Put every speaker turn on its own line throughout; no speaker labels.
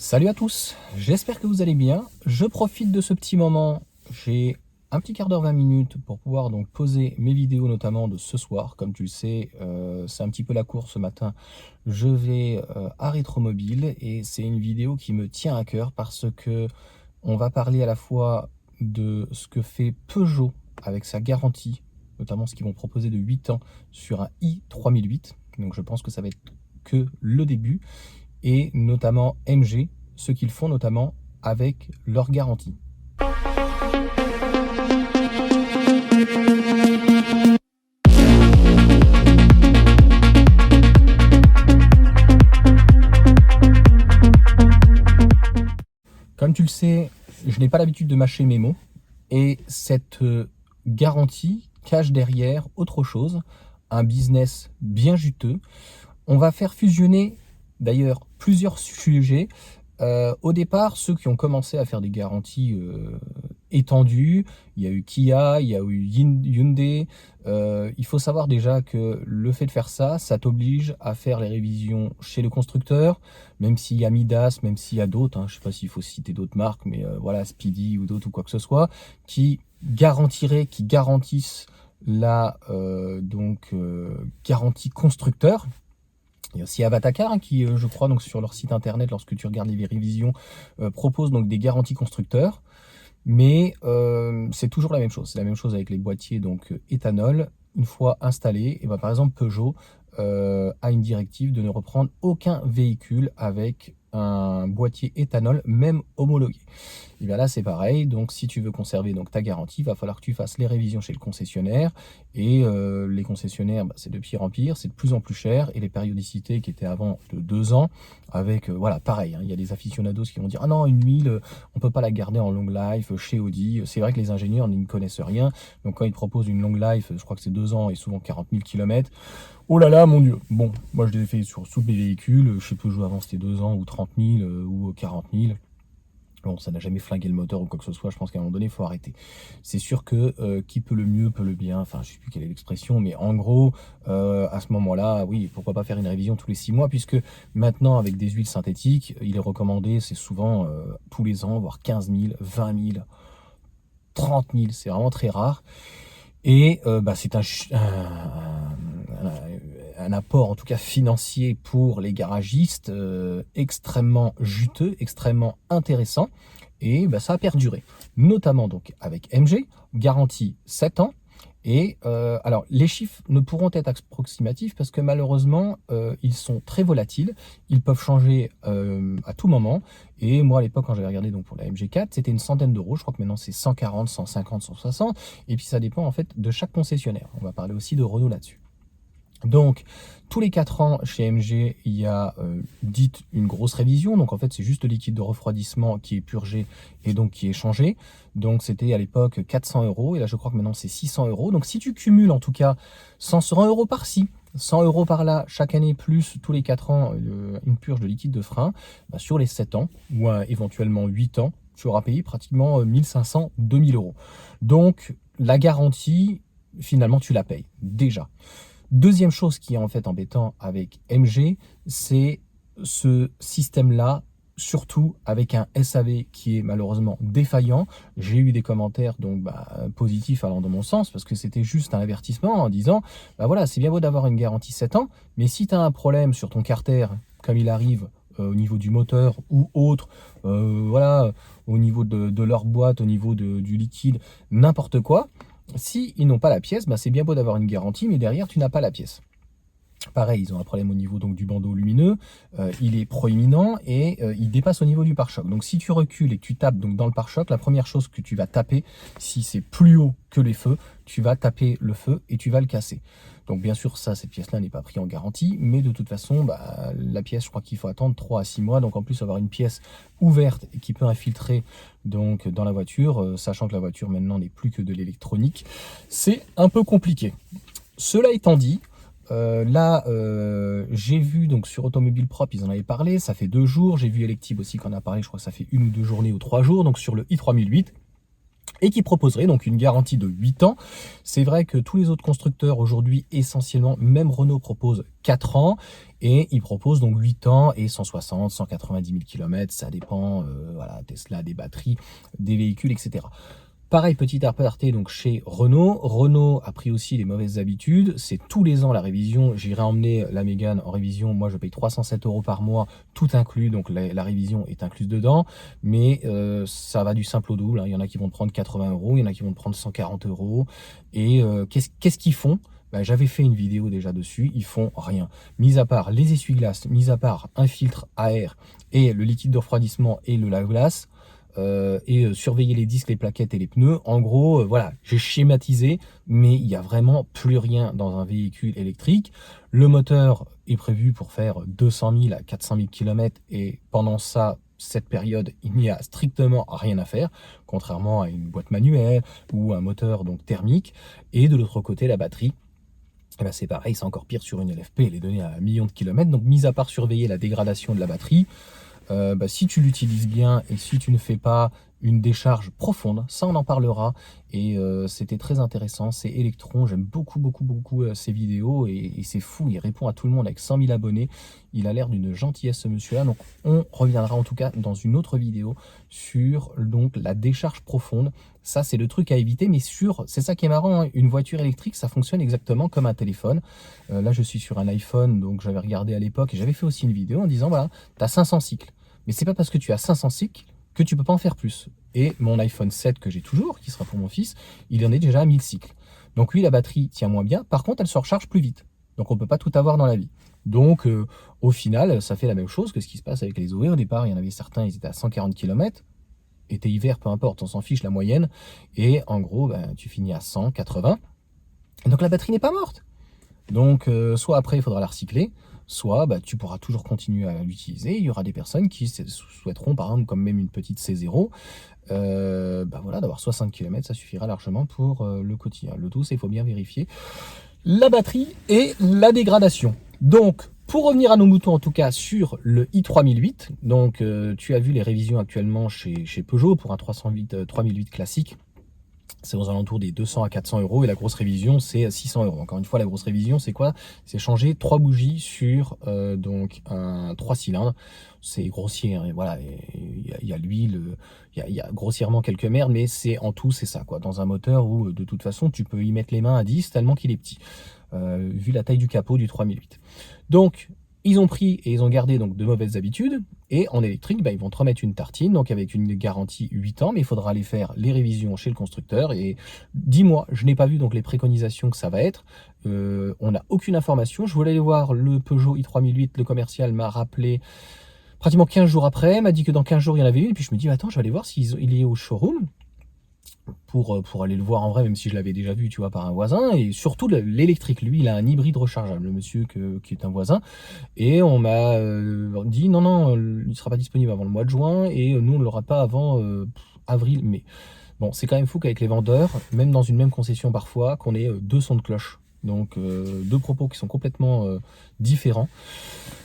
Salut à tous, j'espère que vous allez bien. Je profite de ce petit moment, j'ai un petit quart d'heure, 20 minutes pour pouvoir donc poser mes vidéos notamment de ce soir. Comme tu le sais, c'est un petit peu la course ce matin. Je vais à Rétromobile et c'est une vidéo qui me tient à cœur parce que on va parler à la fois de ce que fait Peugeot avec sa garantie, notamment ce qu'ils vont proposer de 8 ans sur un i3008. Donc je pense que ça va être que le début et notamment MG, ce qu'ils font notamment avec leur garantie. Comme tu le sais, je n'ai pas l'habitude de mâcher mes mots et cette garantie cache derrière autre chose, un business bien juteux. On va faire fusionner d'ailleurs plusieurs sujets. Au départ, ceux qui ont commencé à faire des garanties étendues, il y a eu Kia, il y a eu Hyundai. Il faut savoir déjà que le fait de faire ça, ça t'oblige à faire les révisions chez le constructeur, même s'il y a Midas, même s'il y a d'autres, hein, je ne sais pas s'il faut citer d'autres marques, mais voilà, Speedy ou d'autres ou quoi que ce soit, qui garantissent la garantie constructeur. Il y a aussi Avatacar qui, je crois, donc sur leur site internet, lorsque tu regardes les révisions, propose donc des garanties constructeurs. Mais c'est toujours la même chose. C'est la même chose avec les boîtiers donc éthanol. Une fois installés, et ben, par exemple Peugeot a une directive de ne reprendre aucun véhicule avec un boîtier éthanol, même homologué. Et bien là c'est pareil, donc si tu veux conserver donc ta garantie, il va falloir que tu fasses les révisions chez le concessionnaire, et les concessionnaires, c'est de pire en pire, c'est de plus en plus cher, et les périodicités qui étaient avant de 2 ans, avec, voilà, pareil, hein, il y a des aficionados qui vont dire « Ah non, une 1000, on peut pas la garder en long life chez Audi ». C'est vrai que les ingénieurs n'y connaissent rien, donc quand ils proposent une long life, je crois que c'est 2 ans et souvent 40 000 km, oh là là, mon Dieu. Bon, moi je l'ai fait sur tous mes véhicules. Je sais Peugeot avant c'était 2 ans ou 30 000 ou 40 000. Bon, ça n'a jamais flingué le moteur ou quoi que ce soit. Je pense qu'à un moment donné, il faut arrêter. C'est sûr que qui peut le mieux peut le bien. Enfin, je sais plus quelle est l'expression, mais en gros, à ce moment-là, oui, pourquoi pas faire une révision tous les 6 mois, puisque maintenant, avec des huiles synthétiques, il est recommandé, c'est souvent tous les ans, voire 15 000, 20 000, 30 000. C'est vraiment très rare. Et c'est un apport, en tout cas financier, pour les garagistes, extrêmement juteux, extrêmement intéressant. Et ça a perduré, notamment donc avec MG, garantie 7 ans. Et alors, les chiffres ne pourront être approximatifs parce que malheureusement, ils sont très volatiles. Ils peuvent changer à tout moment. Et moi, à l'époque, quand j'avais regardé donc pour la MG4, c'était une centaine d'euros. Je crois que maintenant, c'est 140, 150, 160. Et puis, ça dépend en fait de chaque concessionnaire. On va parler aussi de Renault là-dessus. Donc, tous les 4 ans, chez MG, il y a dite une grosse révision. Donc, en fait, c'est juste le liquide de refroidissement qui est purgé et donc qui est changé. Donc, c'était à l'époque 400 euros. Et là, je crois que maintenant, c'est 600 euros. Donc, si tu cumules en tout cas 100 euros par-ci, 100 euros par-là, chaque année, plus tous les 4 ans, une purge de liquide de frein, sur les 7 ans, ou éventuellement 8 ans, tu auras payé pratiquement 1500, 2000 euros. Donc, la garantie, finalement, tu la payes déjà. Deuxième chose qui est en fait embêtant avec MG, c'est ce système-là, surtout avec un SAV qui est malheureusement défaillant. J'ai eu des commentaires donc positifs allant dans mon sens, parce que c'était juste un avertissement en disant voilà, c'est bien beau d'avoir une garantie 7 ans, mais si tu as un problème sur ton carter, comme il arrive au niveau du moteur ou autre, voilà, au niveau de leur boîte, au niveau du liquide, n'importe quoi, si ils n'ont pas la pièce, c'est bien beau d'avoir une garantie, mais derrière, tu n'as pas la pièce. Pareil, ils ont un problème au niveau donc, du bandeau lumineux, il est proéminent et il dépasse au niveau du pare-choc. Donc si tu recules et que tu tapes donc, dans le pare-choc, la première chose que tu vas taper, si c'est plus haut que les feux, tu vas taper le feu et tu vas le casser. Donc bien sûr, ça, cette pièce-là n'est pas prise en garantie, mais de toute façon, la pièce, je crois qu'il faut attendre 3 à 6 mois. Donc en plus, avoir une pièce ouverte et qui peut infiltrer donc, dans la voiture, sachant que la voiture maintenant n'est plus que de l'électronique, c'est un peu compliqué. Cela étant dit, j'ai vu donc sur Automobile Propre, ils en avaient parlé, ça fait 2 jours. J'ai vu Electib aussi qui en a parlé, je crois que ça fait 1 ou 2 journées ou 3 jours, donc sur le i3008. et qui proposerait donc une garantie de 8 ans. C'est vrai que tous les autres constructeurs aujourd'hui, essentiellement, même Renault propose 4 ans, et ils proposent donc 8 ans et 160, 190 000 km, ça dépend, voilà, Tesla, des batteries, des véhicules, etc. Pareil, petit aparté, donc chez Renault. Renault a pris aussi les mauvaises habitudes. C'est tous les ans la révision. J'irai emmener la Mégane en révision. Moi, je paye 307 € par mois, tout inclus. Donc la révision est incluse dedans. Mais ça va du simple au double, hein. Il y en a qui vont te prendre 80 €, il y en a qui vont te prendre 140 €. Et qu'est-ce qu'ils font? Ben, j'avais fait une vidéo déjà dessus. Ils font rien. Mis à part les essuie-glaces, mis à part un filtre à air et le liquide de refroidissement et le lave-glace, surveiller les disques, les plaquettes et les pneus. En gros, voilà, j'ai schématisé, mais il n'y a vraiment plus rien dans un véhicule électrique. Le moteur est prévu pour faire 200 000 à 400 000 km et pendant cette période, il n'y a strictement rien à faire, contrairement à une boîte manuelle ou un moteur donc thermique. Et de l'autre côté, la batterie, eh ben c'est pareil, c'est encore pire sur une LFP, elle est donnée à 1 million de kilomètres. Donc, mis à part surveiller la dégradation de la batterie, si tu l'utilises bien et si tu ne fais pas une décharge profonde, ça on en parlera, et c'était très intéressant. C'est Electron, j'aime beaucoup ses vidéos, et c'est fou, il répond à tout le monde avec 100 000 abonnés, il a l'air d'une gentillesse ce monsieur-là. Donc on reviendra en tout cas dans une autre vidéo sur donc la décharge profonde. Ça c'est le truc à éviter, mais c'est ça qui est marrant, hein. Une voiture électrique, ça fonctionne exactement comme un téléphone. Là je suis sur un iPhone, donc j'avais regardé à l'époque et j'avais fait aussi une vidéo en disant voilà, tu as 500 cycles. Mais c'est pas parce que tu as 500 cycles que tu peux pas en faire plus. Et mon iPhone 7 que j'ai toujours, qui sera pour mon fils, il en est déjà à 1000 cycles. Donc oui, la batterie tient moins bien. Par contre, elle se recharge plus vite. Donc on peut pas tout avoir dans la vie. Donc au final, ça fait la même chose que ce qui se passe avec les OE. Au départ, il y en avait certains, ils étaient à 140 km. Été, hiver, peu importe, on s'en fiche, la moyenne. Et en gros, ben, tu finis à 100, 80. Et donc la batterie n'est pas morte. Donc, soit après, il faudra la recycler, soit bah, tu pourras toujours continuer à l'utiliser. Il y aura des personnes qui souhaiteront, par exemple, comme même une petite C0, bah voilà, d'avoir 60 km, ça suffira largement pour le quotidien. Le tout, c'est qu'il faut bien vérifier la batterie et la dégradation. Donc, pour revenir à nos moutons, en tout cas, sur le i3008, donc tu as vu les révisions actuellement chez Peugeot pour un 3008 classique. C'est aux alentours des 200 à 400 €, et la grosse révision c'est 600 €. Encore une fois, la grosse révision c'est quoi? C'est changer 3 bougies sur donc un 3 cylindres. C'est grossier, hein, et voilà, il y a l'huile, il y a grossièrement quelques merdes, mais c'est en tout c'est ça quoi. Dans un moteur où de toute façon tu peux y mettre les mains à 10 tellement qu'il est petit, vu la taille du capot du 3008. Donc ils ont pris et ils ont gardé donc de mauvaises habitudes, et en électrique, bah, ils vont te remettre une tartine, donc avec une garantie 8 ans, mais il faudra aller faire les révisions chez le constructeur. Et 10 mois, je n'ai pas vu donc les préconisations que ça va être. On n'a aucune information. Je voulais aller voir le Peugeot i3008, le commercial m'a rappelé pratiquement 15 jours après, m'a dit que dans 15 jours il y en avait une, et puis je me dis attends, je vais aller voir s'il est au showroom. Pour aller le voir en vrai, même si je l'avais déjà vu, tu vois, par un voisin. Et surtout l'électrique, lui, il a un hybride rechargeable, le monsieur qui est un voisin. Et on m'a dit non, il ne sera pas disponible avant le mois de juin, et nous, on ne l'aura pas avant avril, mai. Bon, c'est quand même fou qu'avec les vendeurs, même dans une même concession parfois, qu'on ait deux sons de cloche. Donc, deux propos qui sont complètement différents.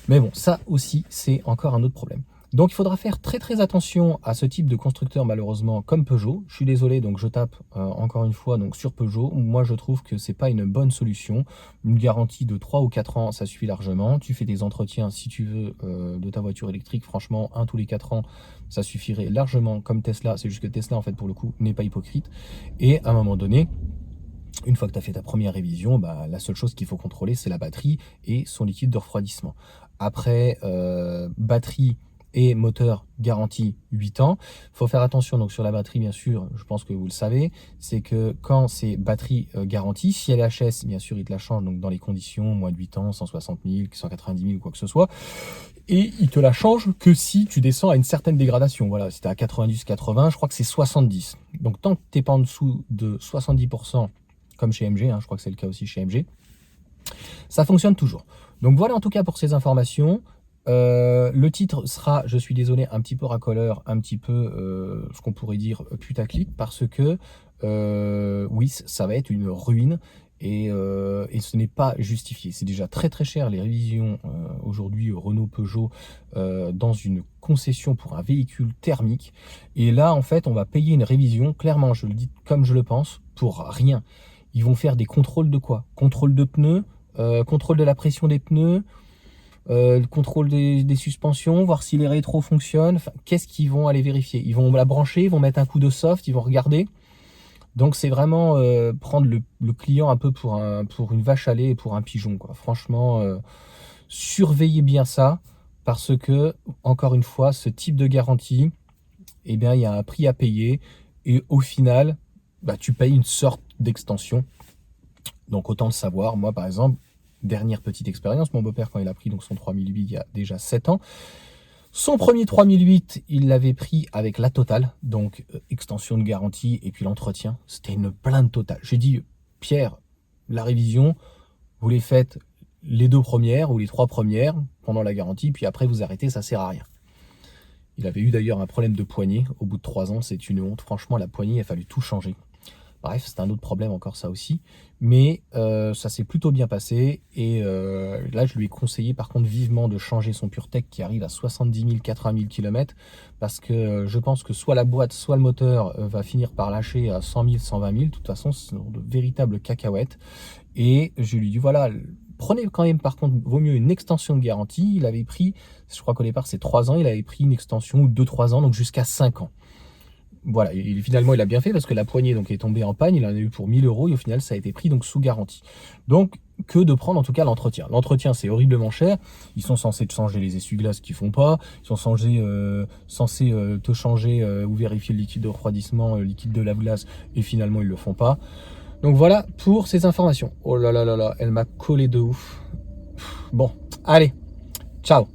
Mais bon, ça aussi, c'est encore un autre problème. Donc il faudra faire très attention à ce type de constructeur, malheureusement, comme Peugeot. Je suis désolé, donc je tape encore une fois donc sur Peugeot. Moi je trouve que c'est pas une bonne solution. Une garantie de 3 ou 4 ans, ça suffit largement. Tu fais des entretiens si tu veux de ta voiture électrique, franchement, un tous les 4 ans, ça suffirait largement, comme Tesla. C'est juste que Tesla, en fait, pour le coup, n'est pas hypocrite. Et à un moment donné, une fois que tu as fait ta première révision, bah, la seule chose qu'il faut contrôler, c'est la batterie et son liquide de refroidissement. Après, batterie et moteur garantie 8 ans. Il faut faire attention donc sur la batterie, bien sûr, je pense que vous le savez, c'est que quand c'est batterie garantie, si elle est HS, bien sûr, il te la change donc dans les conditions, moins de 8 ans, 160 000, 190 000 ou quoi que ce soit, et il te la change que si tu descends à une certaine dégradation. Voilà, si tu es à 90-80, je crois que c'est 70. Donc tant que tu n'es pas en dessous de 70%, comme chez MG, hein, je crois que c'est le cas aussi chez MG, ça fonctionne toujours. Donc voilà en tout cas pour ces informations. Le titre sera, je suis désolé, un petit peu racoleur, un petit peu ce qu'on pourrait dire putaclic, parce que oui, ça va être une ruine. et ce n'est pas justifié. C'est déjà très très cher les révisions aujourd'hui Renault, Peugeot dans une concession pour un véhicule thermique. Et là, en fait, on va payer une révision, clairement, je le dis comme je le pense, pour rien. Ils vont faire des contrôles de quoi? Contrôle de pneus, contrôle de la pression des pneus, le contrôle des suspensions, voir si les rétros fonctionnent. Enfin, qu'est-ce qu'ils vont aller vérifier? Ils vont la brancher, ils vont mettre un coup de soft, ils vont regarder. Donc c'est vraiment prendre le client un peu pour une vache à lait et pour un pigeon, quoi. Franchement, surveillez bien ça, parce que, encore une fois, ce type de garantie, eh bien, il y a un prix à payer, et au final, bah, tu payes une sorte d'extension. Donc autant le savoir. Moi, par exemple, dernière petite expérience, mon beau-père, quand il a pris donc son 3008 il y a déjà 7 ans, son premier 3008, il l'avait pris avec la totale, donc extension de garantie et puis l'entretien. C'était une plainte totale. J'ai dit, Pierre, la révision, vous les faites les 2 premières ou les 3 premières pendant la garantie, puis après vous arrêtez, ça sert à rien. Il avait eu d'ailleurs un problème de poignet au bout de 3 ans, c'est une honte. Franchement, la poignée, il a fallu tout changer. Bref, c'est un autre problème encore ça aussi. Mais ça s'est plutôt bien passé. Et là, je lui ai conseillé par contre vivement de changer son PureTech qui arrive à 70 000, 80 000 km. Parce que je pense que soit la boîte, soit le moteur va finir par lâcher à 100 000, 120 000. De toute façon, c'est de véritables cacahuètes. Et je lui ai dit, voilà, prenez quand même par contre, vaut mieux une extension de garantie. Il avait pris, je crois qu'au départ c'est 3 ans, il avait pris une extension ou 2-3 ans, donc jusqu'à 5 ans. Voilà, et finalement il a bien fait parce que la poignée donc est tombée en panne, il en a eu pour 1 000 € et au final ça a été pris donc sous garantie. Donc que de prendre en tout cas l'entretien. L'entretien c'est horriblement cher, ils sont censés te changer les essuie-glaces qu'ils font pas, ils sont censés te changer ou vérifier le liquide de refroidissement, le liquide de lave-glace et finalement ils le font pas. Donc voilà pour ces informations. Oh là là là là, elle m'a collé de ouf. Bon, allez, ciao.